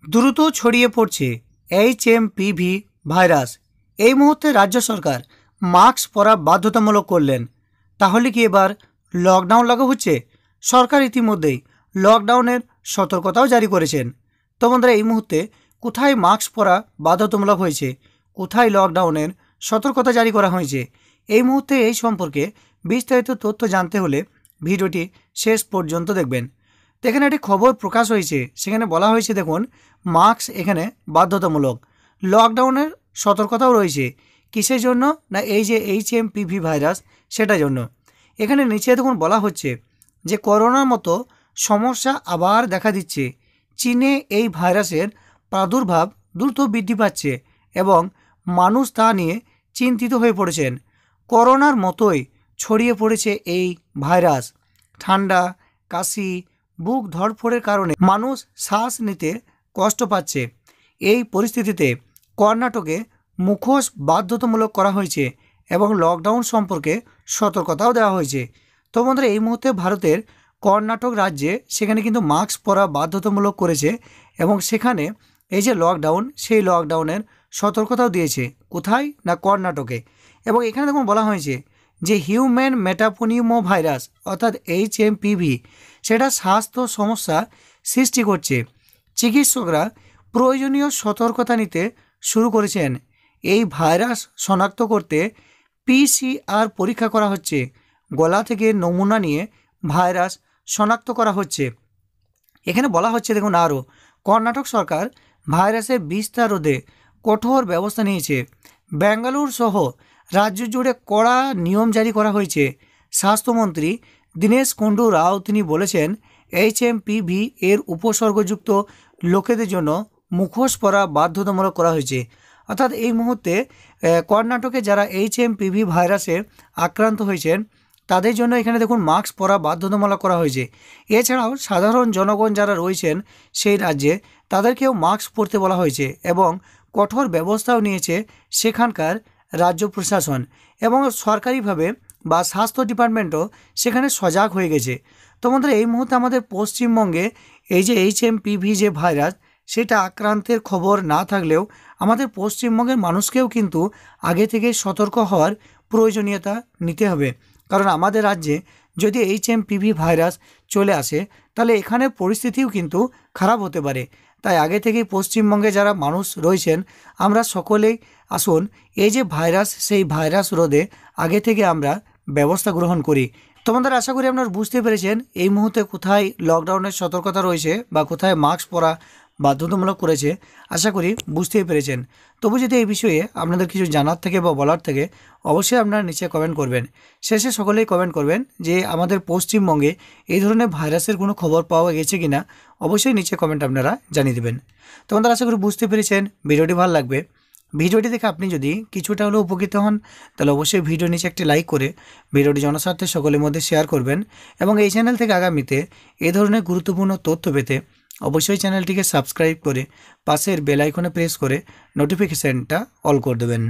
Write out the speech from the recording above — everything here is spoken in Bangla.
দ্রুত ছড়িয়ে পড়ছে HMPV ভাইরাস। এই মুহূর্তে রাজ্য সরকার মাস্ক পরা বাধ্যতামূলক করলেন। তাহলে কি এবার লকডাউন লাগু হচ্ছে? সরকার ইতিমধ্যেই লকডাউনের সতর্কতাও জারি করেছেন। তো বন্ধুরা, এই মুহূর্তে কোথায় মাস্ক পরা বাধ্যতামূলক হয়েছে, কোথায় লকডাউনের সতর্কতা জারি করা হয়েছে, এই মুহূর্তে এই সম্পর্কে বিস্তারিত তথ্য জানতে হলে ভিডিওটি শেষ পর্যন্ত দেখবেন। তো এখানে একটি খবর প্রকাশ হয়েছে, সেখানে বলা হয়েছে দেখুন, মাস্ক এখানে বাধ্যতামূলক। লকডাউনের সতর্কতাও রয়েছে। কিসের জন্য? না এই যে HMPV ভাইরাস, সেটার জন্য। এখানে নিচে দেখুন বলা হচ্ছে যে করোনার মতো সমস্যা আবার দেখা দিচ্ছে। চীনে এই ভাইরাসের প্রাদুর্ভাব দ্রুত বৃদ্ধি পাচ্ছে এবং মানুষ তা নিয়ে চিন্তিত হয়ে পড়েছেন। করোনার মতোই ছড়িয়ে পড়েছে এই ভাইরাস। ঠান্ডা, কাশি, বুক ধড়ফড়ের কারণে মানুষ শ্বাস নিতে কষ্ট পাচ্ছে। এই পরিস্থিতিতে কর্ণাটকে মুখোশ বাধ্যতামূলক করা হয়েছে এবং লকডাউন সম্পর্কে সতর্কতাও দেওয়া হয়েছে। তো বন্ধুরা, এই মুহূর্তে ভারতের কর্ণাটক রাজ্যে সেখানে কিন্তু মাস্ক পরা বাধ্যতামূলক করেছে এবং সেখানে এই যে লকডাউন, সেই লকডাউনের সতর্কতাও দিয়েছে। কোথায়? না কর্ণাটকে। এবং এখানে দেখুন বলা হয়েছে যে হিউম্যান মেটাপনিউমো ভাইরাস অর্থাৎ HMPV সেটা স্বাস্থ্য সমস্যা সৃষ্টি করছে। চিকিৎসকরা প্রয়োজনীয় সতর্কতা নিতে শুরু করেছেন। এই ভাইরাস শনাক্ত করতে PCR পরীক্ষা করা হচ্ছে। গলা থেকে নমুনা নিয়ে ভাইরাস শনাক্ত করা হচ্ছে। এখানে বলা হচ্ছে দেখুন আরও, কর্ণাটক সরকার ভাইরাসের বিস্তার রোধে কঠোর ব্যবস্থা নিয়েছে। বেঙ্গালুরু সহ রাজ্য জুড়ে কড়া নিয়ম জারি করা হয়েছে। স্বাস্থ্যমন্ত্রী দীনেশ কুন্ডু রাও তিনি বলেছেন, HMPV এর উপসর্গযুক্ত লোকেদের জন্য মুখোশ পরা বাধ্যতামূলক করা হয়েছে। অর্থাৎ এই মুহূর্তে কর্ণাটকে যারা HMPV ভাইরাসে আক্রান্ত হয়েছেন তাদের জন্য এখানে দেখুন মাস্ক পরা বাধ্যতামূলক করা হয়েছে। এছাড়াও সাধারণ জনগণ যারা রয়েছেন সেই রাজ্যে তাদেরকেও মাস্ক পরতে বলা হয়েছে এবং কঠোর ব্যবস্থাও নিয়েছে সেখানকার রাজ্য প্রশাসন এবং সরকারিভাবে বা স্বাস্থ্য ডিপার্টমেন্টও সেখানে সজাগ হয়ে গেছে। তো বন্ধুরা, এই মুহূর্তে আমাদের পশ্চিমবঙ্গে এই যে HMPV যে ভাইরাস, সেটা আক্রান্তের খবর না থাকলেও আমাদের পশ্চিমবঙ্গের মানুষকেও কিন্তু আগে থেকে সতর্ক হওয়ার প্রয়োজনীয়তা নিতে হবে। কারণ আমাদের রাজ্যে যদি HMPV ভাইরাস চলে আসে তাহলে এখানে পরিস্থিতিও কিন্তু খারাপ হতে পারে। তাই আগে থেকেই পশ্চিমবঙ্গে যারা মানুষ রয়েছেন আমরা সকলেই আসুন এই যে ভাইরাস, সেই ভাইরাস রোধে আগে থেকে আমরা ব্যবস্থা গ্রহণ করি। তোমাদের আশা করি আপনারা বুঝতে পেরেছেন এই মুহূর্তে কোথায় লকডাউনের সতর্কতা রয়েছে বা কোথায় মাস্ক পরা বাধ্যতামূলক করেছে। আশা করি বুঝতেই পেরেছেন। তবু যদি এই বিষয়ে আপনাদের কিছু জানার থেকে বা বলার থেকে অবশ্যই আপনারা নিচে কমেন্ট করবেন। শেষে সকলেই কমেন্ট করবেন যে আমাদের পশ্চিমবঙ্গে এই ধরনের ভাইরাসের কোনো খবর পাওয়া গেছে কিনা, অবশ্যই নিচে কমেন্ট আপনারা জানিয়ে দেবেন। তোমাদের আশা করি বুঝতে পেরেছেন। ভিডিওটি ভালো লাগবে। ভিডিওটি দেখে আপনি যদি কিছুটা হলেও উপকৃত হন তাহলে অবশ্যই ভিডিও নিচে একটি লাইক করে ভিডিওটি জনস্বার্থে সকলের মধ্যে শেয়ার করবেন এবং এই চ্যানেল থেকে আগামীতে এই ধরনের গুরুত্বপূর্ণ তথ্য পেতে অবশ্যই চ্যানেলটিকে সাবস্ক্রাইব করে পাশের বেল আইকনে প্রেস করে নোটিফিকেশানটা অল করে দেবেন।